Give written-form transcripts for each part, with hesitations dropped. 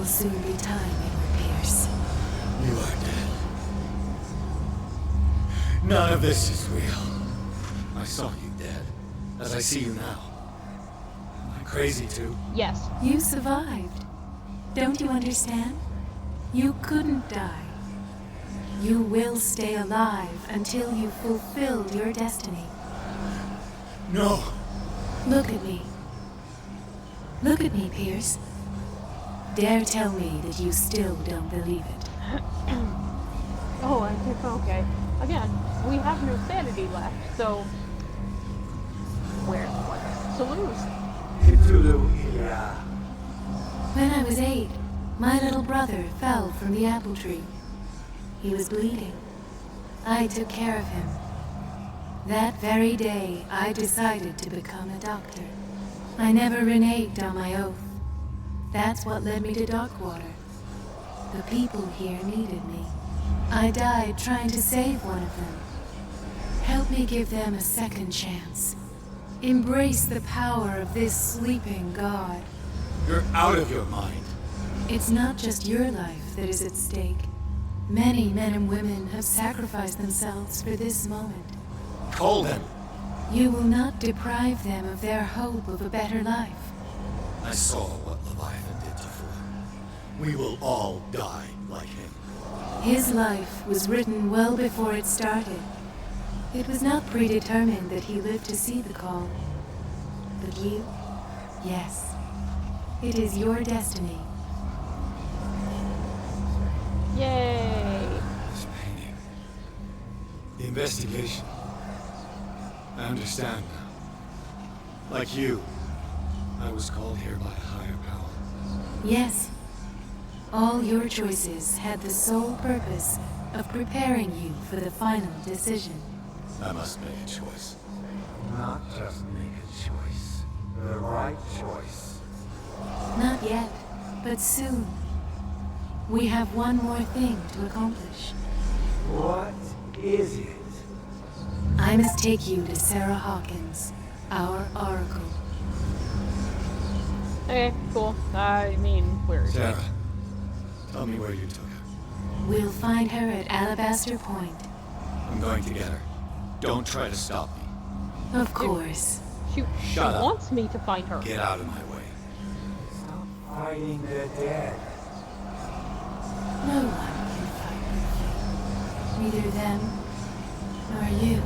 will soon be time, Edward Pierce. You are dead. None of this is real. I saw you dead, as I see you now. Am I crazy too? Yes. You survived. Don't you understand? You couldn't die. You will stay alive until you've fulfilled your destiny. No! Look at me. Look at me, Pierce. Dare tell me that you still don't believe it. Oh, okay. Again, we have no sanity left, so... what's to lose? Cthulhu, yeah. When I was 8, my little brother fell from the apple tree. He was bleeding. I took care of him. That very day, I decided to become a doctor. I never reneged on my oath. That's what led me to Darkwater. The people here needed me. I died trying to save one of them. Help me give them a second chance. Embrace the power of this sleeping god. You're out of your mind. It's not just your life that is at stake. Many men and women have sacrificed themselves for this moment. Call them. You will not deprive them of their hope of a better life. I saw what Leviathan did to Thor. We will all die like him. His life was written well before it started. It was not predetermined that he lived to see the call. But you, yes, it is your destiny. Yay! This painting. The investigation. I understand now. Like you, I was called here by a higher power. Yes. All your choices had the sole purpose of preparing you for the final decision. I must make a choice. Not just make a choice. The right choice. Not yet, but soon. We have one more thing to accomplish. What is it? I must take you to Sarah Hawkins, our oracle. Okay, cool. I mean, where is Sarah, tell me where you took her. We'll find her at Alabaster Point. I'm going to get her. Don't try to stop me. Of course. She Shut up. wants me to find her. Get out of my way. Stop fighting the dead. No one can fight with you. Neither them nor you.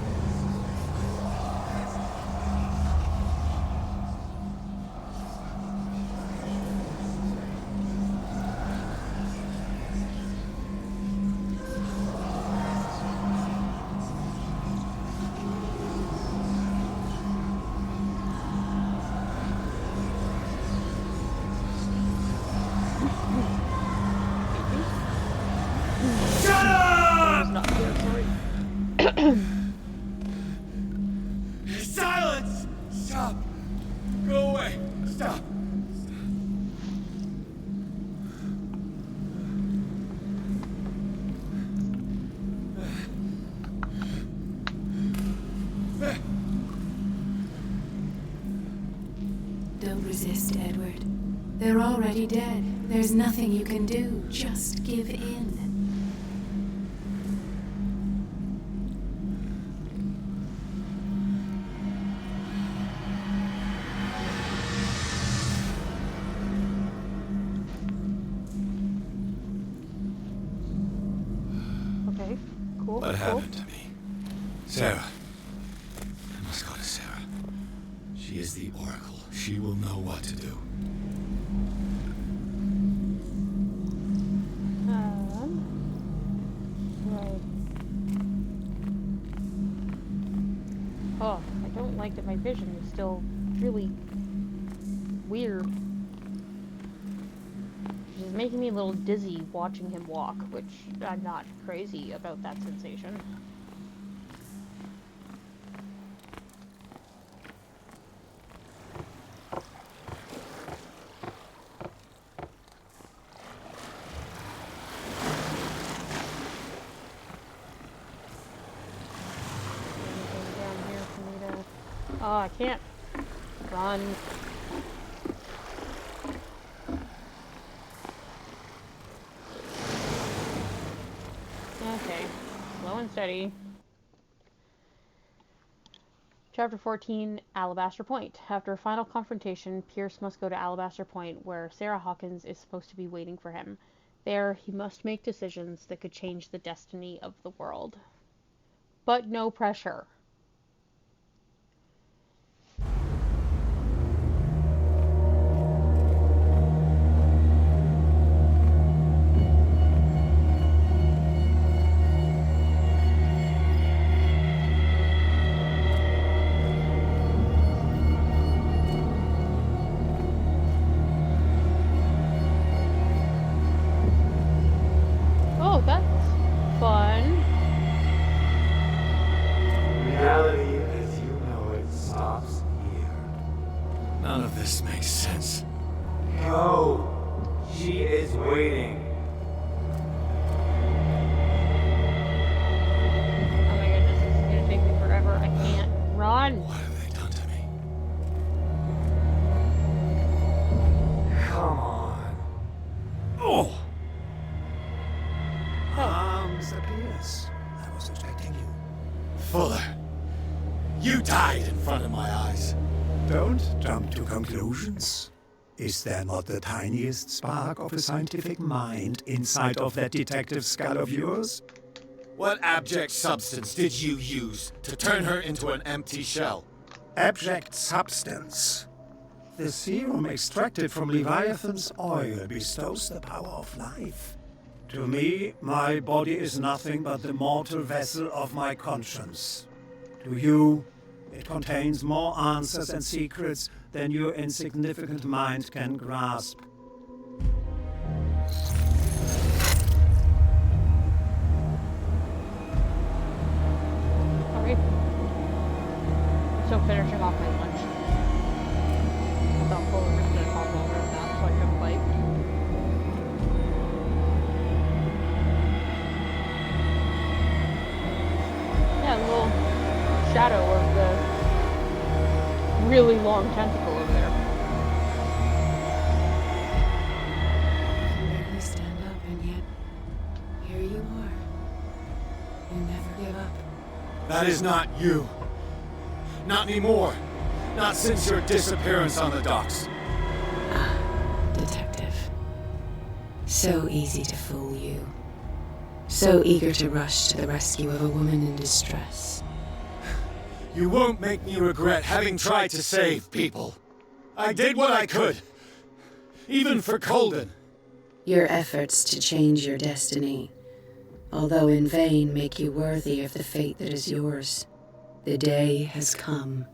It's not good, sorry. Silence! Stop! Go away! Stop! Don't resist, Edward. They're already dead. There's nothing you can do. Just give in. Okay, cool. What cool. happened to me? Sarah. I must go to Sarah. She is the Oracle. She will know what to do. Right. Oh, I don't like that my vision is still really weird. She's making me a little dizzy watching him walk, which I'm not crazy about that sensation. Anything down here for me to... Oh, I can't run. Okay. Slow and steady. Chapter 14, Alabaster Point. After a final confrontation, Pierce must go to Alabaster Point, where Sarah Hawkins is supposed to be waiting for him. There, he must make decisions that could change the destiny of the world. But no pressure. Oh, that's fun. Reality as you know it stops here. None of this makes sense. Go! She is waiting. Oh my goodness, this is gonna take me forever. I can't run. What have they done to me? Come on. Oh! Mr. Pierce. I was expecting you. Fuller, you died in front of my eyes. Don't jump to conclusions. Is there not the tiniest spark of a scientific mind inside of that detective skull of yours? What abject substance did you use to turn her into an empty shell? Abject substance. The serum extracted from Leviathan's oil bestows the power of life. To me, my body is nothing but the mortal vessel of my conscience. To you, it contains more answers and secrets than your insignificant mind can grasp. Alright. So finishing off my lunch. I thought Fuller was gonna talk longer than that, so I couldn't bite. Yeah, a little shadow of the really long tentacle over there. You made me stand up, and yet here you are. You never give up. That is not you. Not anymore. Not since your disappearance on the docks. Detective. So easy to fool you. So eager to rush to the rescue of a woman in distress. You won't make me regret having tried to save people. I did what I could. Even for Colden. Your efforts to change your destiny, although in vain, make you worthy of the fate that is yours. The day has come.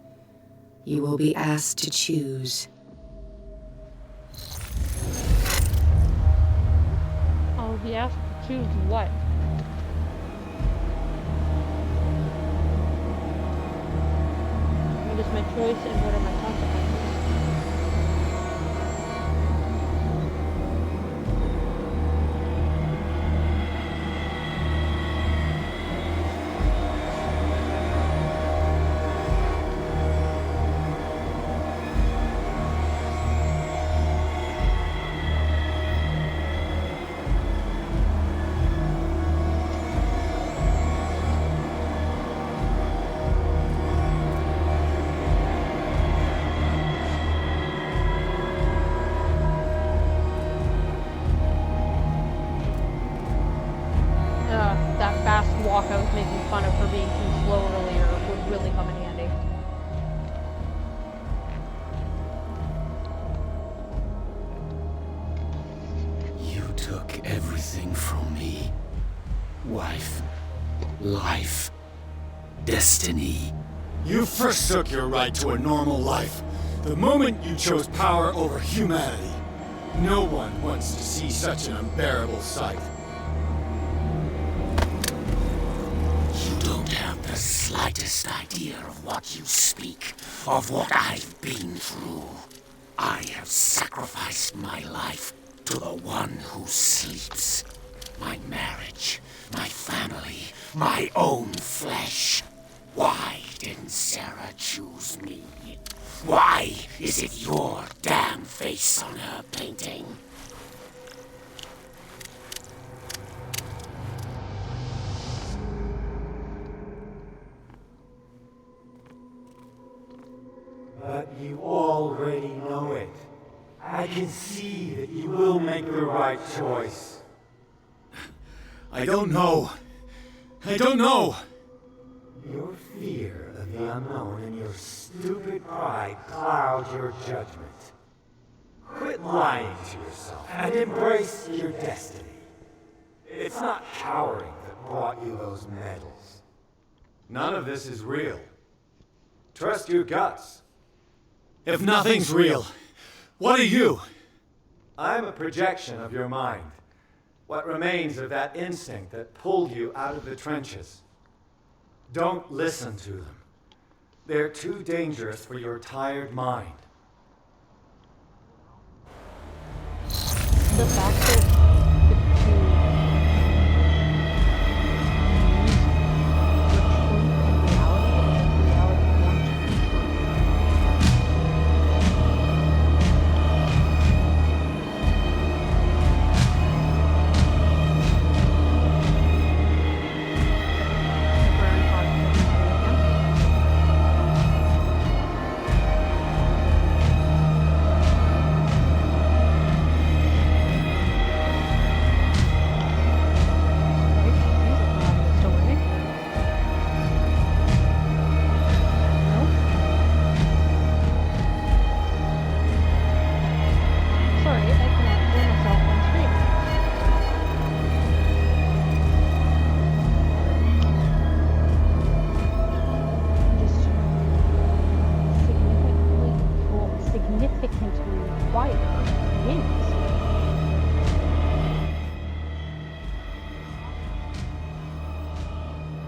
You will be asked to choose. I'll be asked to choose what? What is my choice and what are my consequences? That fast walk I was making fun of for being too slow earlier would really come in handy. You took everything from me. Wife, life, destiny. You forsook your right to a normal life the moment you chose power over humanity. No one wants to see such an unbearable sight. You don't have the slightest idea of what you speak, of what I've been through. I have sacrificed my life to the one who sleeps. My marriage, my family, my own flesh. Why didn't Sarah choose me? Why is it your damn face on her painting? But you already know it. I can see that you will make the right choice. I don't know. I don't know. Your fear of the unknown and your stupid pride cloud your judgment. Quit lying to yourself and embrace your destiny. It's not cowering that brought you those medals. None of this is real. Trust your guts. If nothing's real, what are you? I'm a projection of your mind. What remains of that instinct that pulled you out of the trenches. Don't listen to them. They're too dangerous for your tired mind. The fact that the two use the truth and reality wants to be true. Temporary pause. Still working? No? Sorry, I cannot hear myself on stream. Just significantly quieter wins.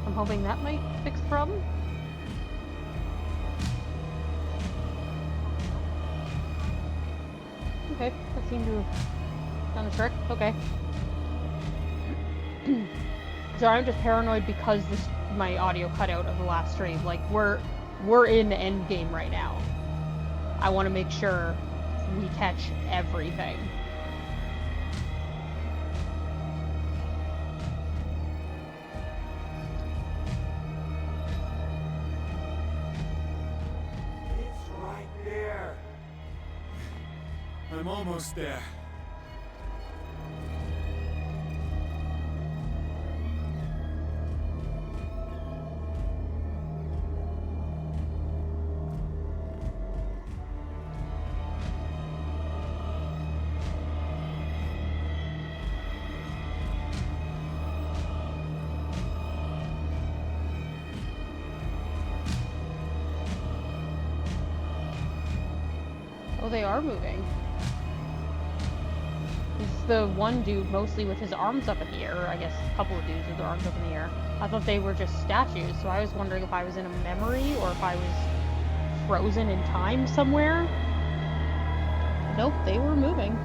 I'm hoping that might fix the problem. Okay, that seemed to have done the trick. Okay. So I'm just paranoid because my audio cut out of the last stream. Like we're in end game right now. I want to make sure we catch everything. It's right there. I'm almost there. Oh, they are moving. It's the one dude mostly with his arms up in the air, or I guess a couple of dudes with their arms up in the air. I thought they were just statues, so I was wondering if I was in a memory or if I was frozen in time somewhere. Nope, they were moving.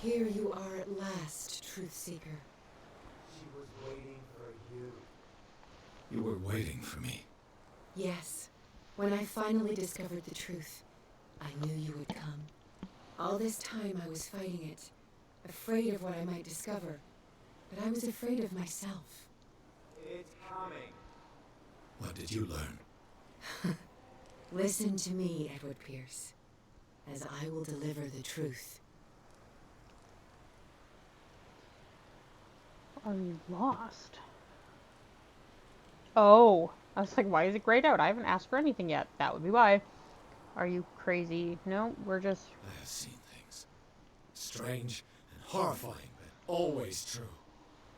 Here you are at last, Truth Seeker. She was waiting for you. You were waiting for me. Yes, when I finally discovered the truth, I knew you would come. All this time I was fighting it, afraid of what I might discover, but I was afraid of myself. It's coming. What did you learn? Listen to me, Edward Pierce, as I will deliver the truth. Are you lost? Oh, I was like, why is it grayed out? I haven't asked for anything yet. That would be why. Are you crazy? No, we're just... I have seen things. Strange and horrifying, but always true.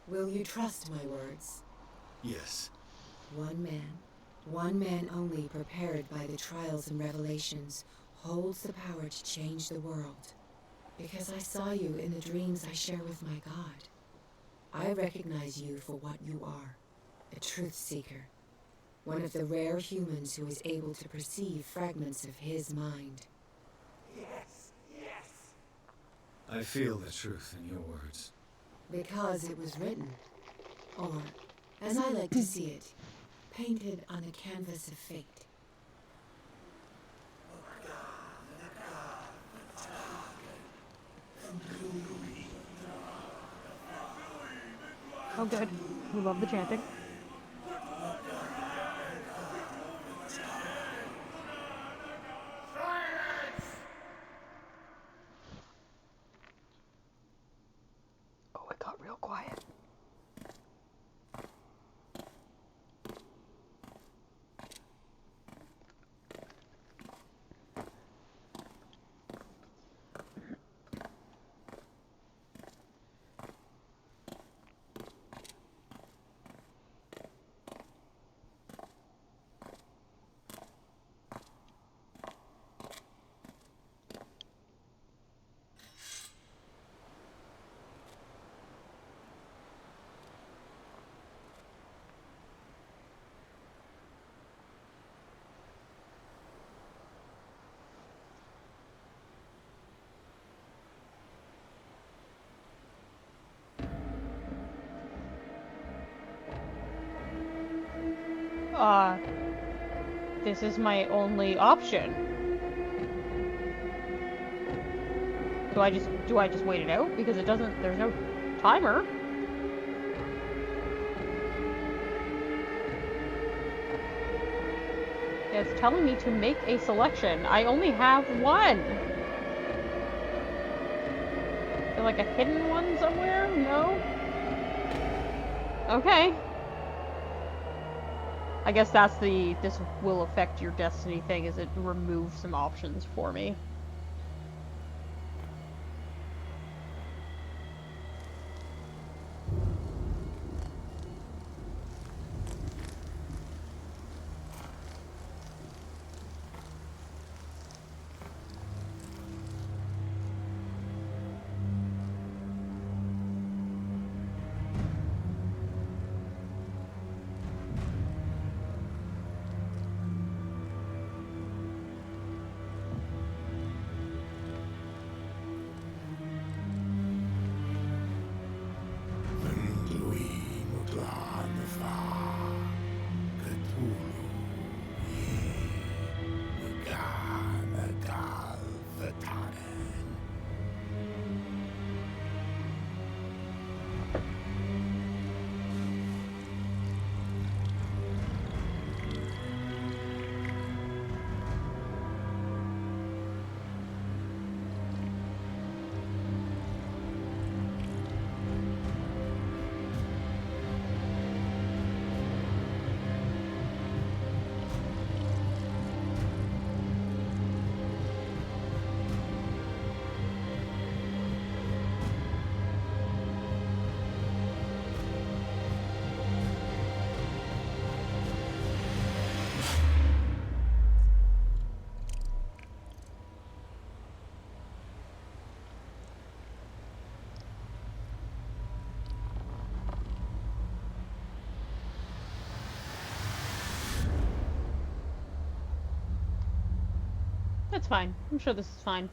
Will you trust my words? Yes. One man only prepared by the trials and revelations, holds the power to change the world. Because I saw you in the dreams I share with my God. I recognize you for what you are, a truth seeker. One of the rare humans who is able to perceive fragments of his mind. Yes, yes. I feel the truth in your words. Because it was written. Or as I like to see it, painted on the canvas of fate. Oh, good. We love the chanting. Oh, it got real quiet. This is my only option. Do I just wait it out? Because there's no timer. It's telling me to make a selection. I only have one. Is there like a hidden one somewhere? No? Okay. I guess that's this will affect your destiny thing, is it removes some options for me. That's fine. I'm sure this is fine.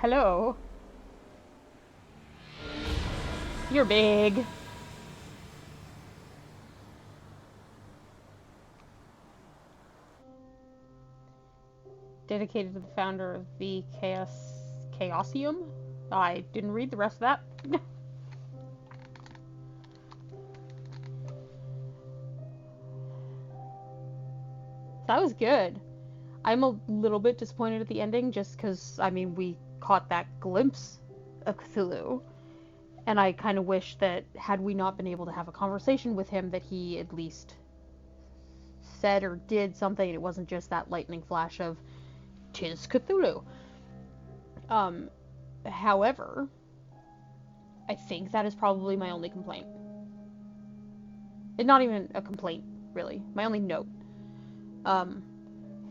Hello. You're big. Dedicated to the founder of the Chaosium. I didn't read the rest of that. That was good. I'm a little bit disappointed at the ending just because, I mean, we caught that glimpse of Cthulhu. And I kind of wish that had we not been able to have a conversation with him, that he at least said or did something. It wasn't just that lightning flash of "'Tis Cthulhu." However, I think that is probably my only complaint. It's not even a complaint, really. My only note.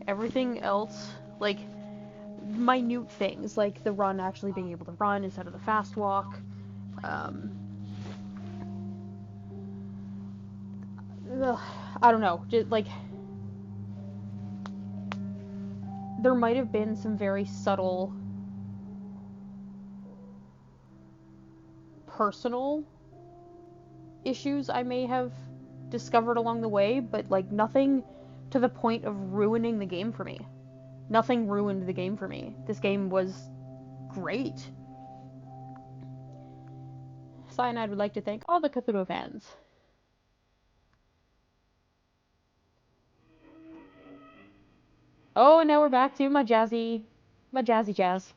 Everything else, like minute things, like the run actually being able to run instead of the fast walk. I don't know. Just like there might have been some very subtle personal issues I may have discovered along the way, but like nothing to the point of ruining the game for me. Nothing ruined the game for me. This game was great. Cyanide would like to thank all the Cthulhu fans. Oh, and now we're back to my jazzy jazz.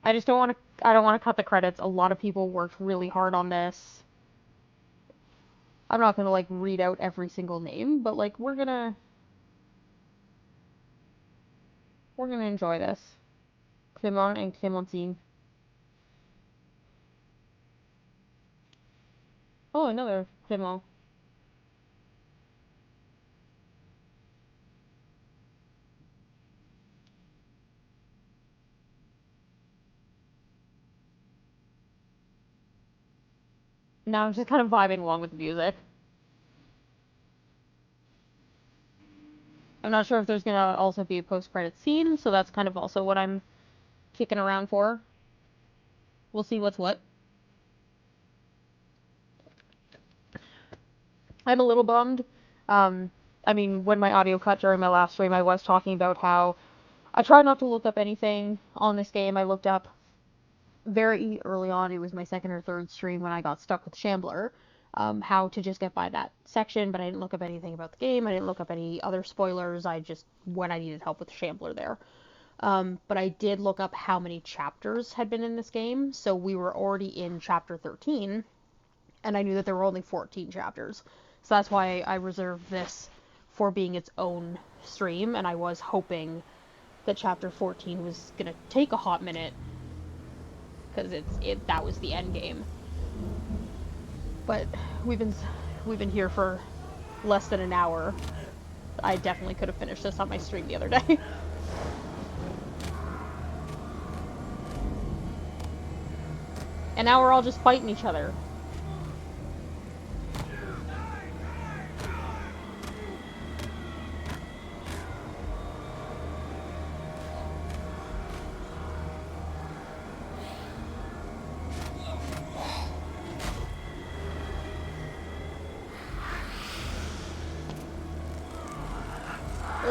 I just I don't want to cut the credits. A lot of people worked really hard on this. I'm not gonna like read out every single name, but like we're gonna enjoy this. Clément and Clémentine. Oh, another Clément. Now I'm just kind of vibing along with the music. I'm not sure if there's gonna also be a post-credit scene, so that's kind of also what I'm kicking around for. We'll see what's what. I'm a little bummed. I mean, when my audio cut during my last stream, I was talking about how I try not to look up anything on this game. I looked up very early on, it was my second or third stream when I got stuck with Shambler, how to just get by that section, but I didn't look up anything about the game. I didn't look up any other spoilers. I just, when I needed help with Shambler there. But I did look up how many chapters had been in this game, so we were already in chapter 13, and I knew that there were only 14 chapters. So that's why I reserved this for being its own stream, and I was hoping that chapter 14 was gonna take a hot minute, because that was the end game. But we've been here for less than an hour. I definitely could have finished this on my stream the other day. And now we're all just fighting each other.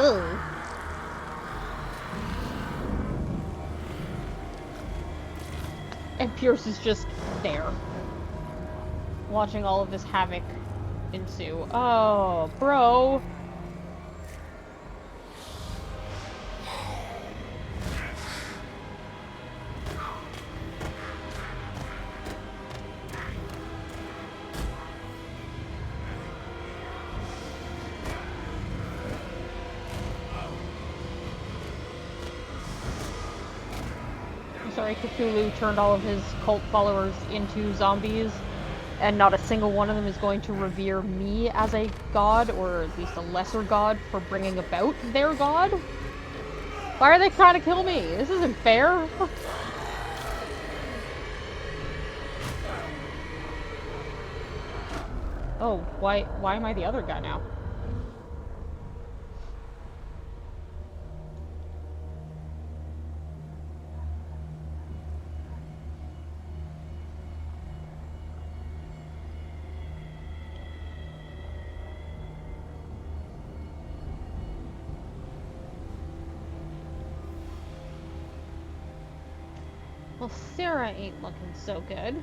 Ugh. And Pierce is just there, watching all of this havoc ensue. Oh, bro. Sorry, Cthulhu turned all of his cult followers into zombies, and not a single one of them is going to revere me as a god, or at least a lesser god, for bringing about their god? Why are they trying to kill me? This isn't fair. Oh, why am I the other guy now? Well, Sarah ain't looking so good.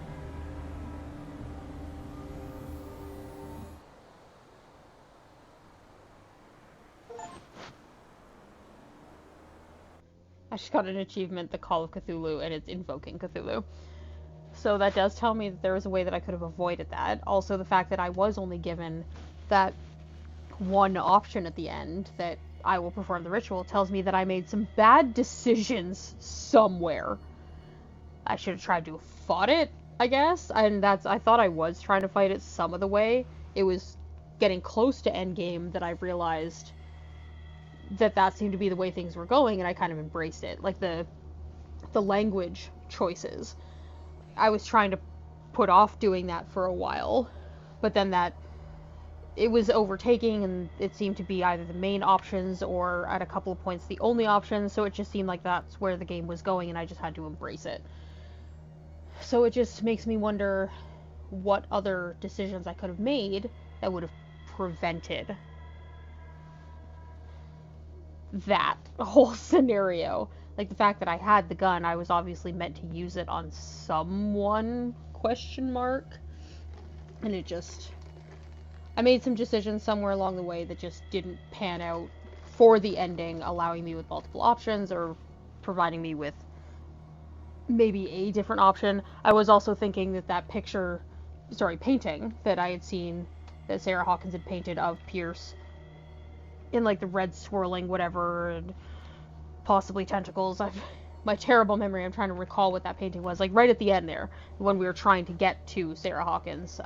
I just got an achievement, the Call of Cthulhu, and it's invoking Cthulhu. So that does tell me that there was a way that I could have avoided that. Also, the fact that I was only given that one option at the end, that I will perform the ritual, tells me that I made some bad decisions somewhere. I should have tried to have fought it, I guess. And I thought I was trying to fight it some of the way. It was getting close to endgame that I realized that seemed to be the way things were going, and I kind of embraced it. Like the language choices. I was trying to put off doing that for a while, but then it was overtaking, and it seemed to be either the main options or at a couple of points the only options, so it just seemed like that's where the game was going, and I just had to embrace it. So it just makes me wonder what other decisions I could have made that would have prevented that whole scenario. Like the fact that I had the gun, I was obviously meant to use it on someone, ? And I made some decisions somewhere along the way that just didn't pan out for the ending, allowing me with multiple options or providing me with maybe a different option. I was also thinking that painting that I had seen that Sarah Hawkins had painted of Pierce in like the red swirling whatever and possibly tentacles. My terrible memory, I'm trying to recall what that painting was, like right at the end there, when we were trying to get to Sarah Hawkins,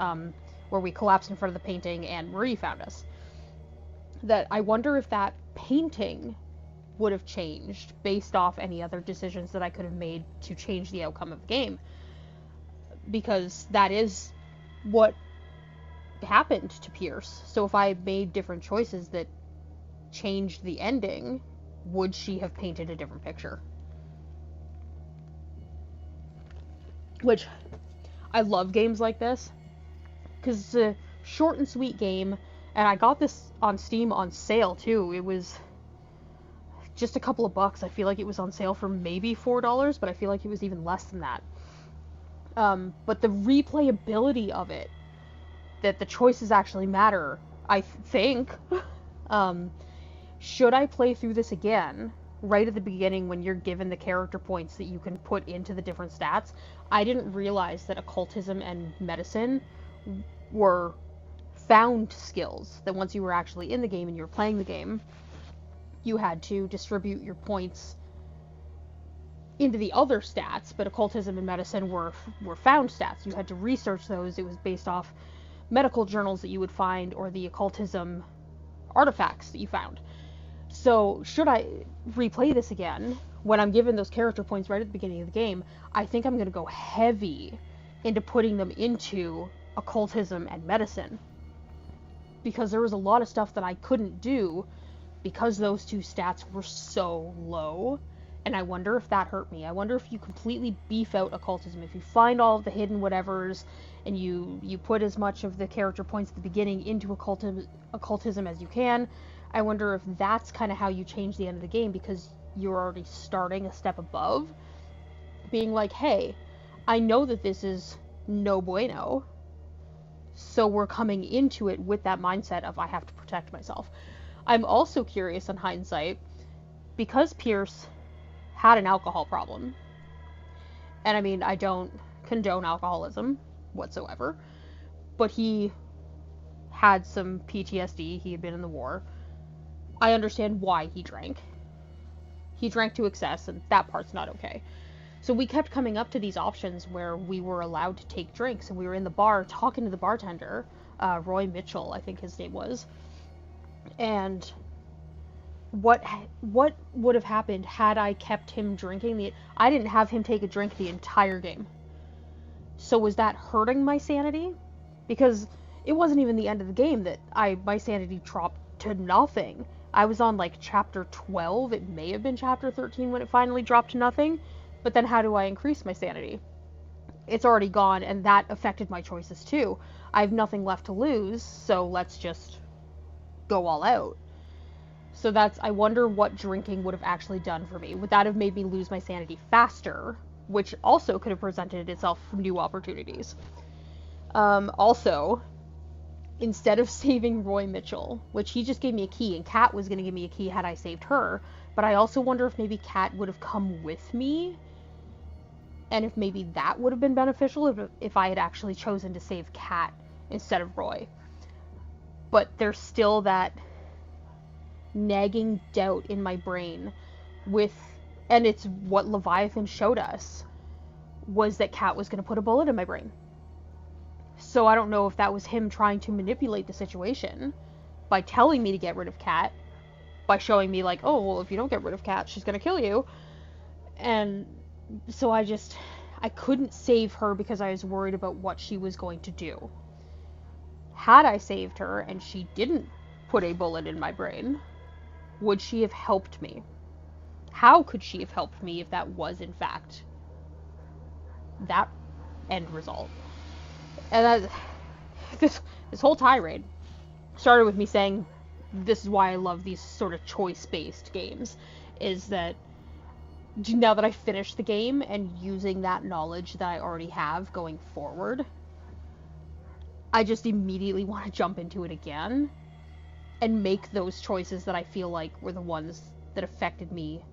where we collapsed in front of the painting and Marie found us. That I wonder if that painting would have changed based off any other decisions that I could have made to change the outcome of the game. Because that is what happened to Pierce. So if I made different choices that changed the ending, would she have painted a different picture? Which, I love games like this, because it's a short and sweet game, and I got this on Steam on sale too. It was just a couple of bucks. I feel like it was on sale for maybe $4, but I feel like it was even less than that. But the replayability of it, that the choices actually matter, I think. Should I play through this again, right at the beginning when you're given the character points that you can put into the different stats? I didn't realize that occultism and medicine were found skills, that once you were actually in the game and you were playing the game, you had to distribute your points into the other stats, but occultism and medicine were found stats. You had to research those. It was based off medical journals that you would find or the occultism artifacts that you found. So, should I replay this again, when I'm given those character points right at the beginning of the game, I think I'm going to go heavy into putting them into occultism and medicine. Because there was a lot of stuff that I couldn't do because those two stats were so low, and I wonder if that hurt me. I wonder if you completely beef out occultism, if you find all of the hidden whatevers, and you put as much of the character points at the beginning into occultism as you can, I wonder if that's kind of how you change the end of the game, because you're already starting a step above, being like, hey, I know that this is no bueno, so we're coming into it with that mindset of I have to protect myself. I'm also curious in hindsight, because Pierce had an alcohol problem, and I mean, I don't condone alcoholism whatsoever, but he had some PTSD, he had been in the war. I understand why he drank. He drank to excess, and that part's not okay. So we kept coming up to these options where we were allowed to take drinks, and we were in the bar talking to the bartender, Roy Mitchell, I think his name was. And what would have happened had I kept him drinking? I didn't have him take a drink the entire game. So was that hurting my sanity? Because it wasn't even the end of the game that my sanity dropped to nothing. I was on like chapter 12, it may have been chapter 13 when it finally dropped to nothing, but then how do I increase my sanity? It's already gone, and that affected my choices too. I have nothing left to lose, so let's just go all out. So I wonder what drinking would have actually done for me. Would that have made me lose my sanity faster, which also could have presented itself new opportunities? Also, instead of saving Roy Mitchell, which he just gave me a key, and Kat was going to give me a key had I saved her, but I also wonder if maybe Kat would have come with me, and if maybe that would have been beneficial if I had actually chosen to save Kat instead of Roy. But there's still that nagging doubt in my brain and it's what Leviathan showed us, was that Kat was going to put a bullet in my brain. So I don't know if that was him trying to manipulate the situation by telling me to get rid of Kat, by showing me like, oh, well, if you don't get rid of Kat, she's going to kill you. And so I couldn't save her because I was worried about what she was going to do. Had I saved her and she didn't put a bullet in my brain, would she have helped me? How could she have helped me if that was, in fact, that end result? And this whole tirade started with me saying, this is why I love these sort of choice-based games, is that now that I finished the game and using that knowledge that I already have going forward, I just immediately want to jump into it again and make those choices that I feel like were the ones that affected me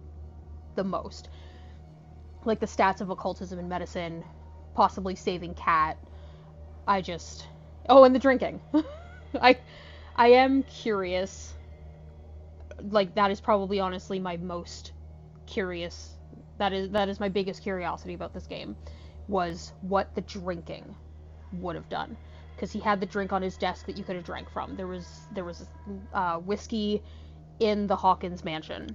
the most. Like the stats of occultism and medicine, possibly saving Kat. Oh, and the drinking. I am curious. Like, that is probably honestly my most curious. That is my biggest curiosity about this game, was what the drinking would have done. Because he had the drink on his desk that you could have drank from. There was whiskey in the Hawkins mansion.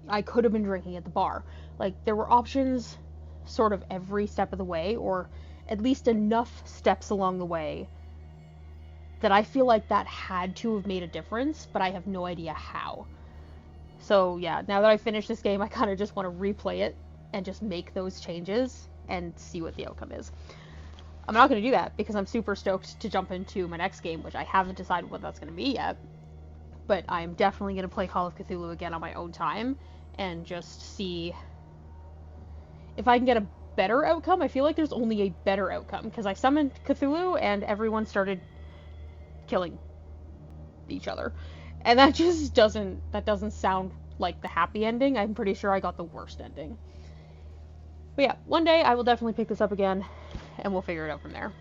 I could have been drinking at the bar. Like, there were options sort of every step of the way, or at least enough steps along the way that I feel like that had to have made a difference, but I have no idea how. So yeah, now that I finished this game, I kind of just want to replay it and just make those changes and see what the outcome is. I'm not going to do that because I'm super stoked to jump into my next game, which I haven't decided what that's going to be yet. But I'm definitely going to play Call of Cthulhu again on my own time and just see if I can get a better outcome. I feel like there's only a better outcome because I summoned Cthulhu and everyone started killing each other. And that just doesn't sound like the happy ending. I'm pretty sure I got the worst ending. But yeah, one day I will definitely pick this up again and we'll figure it out from there.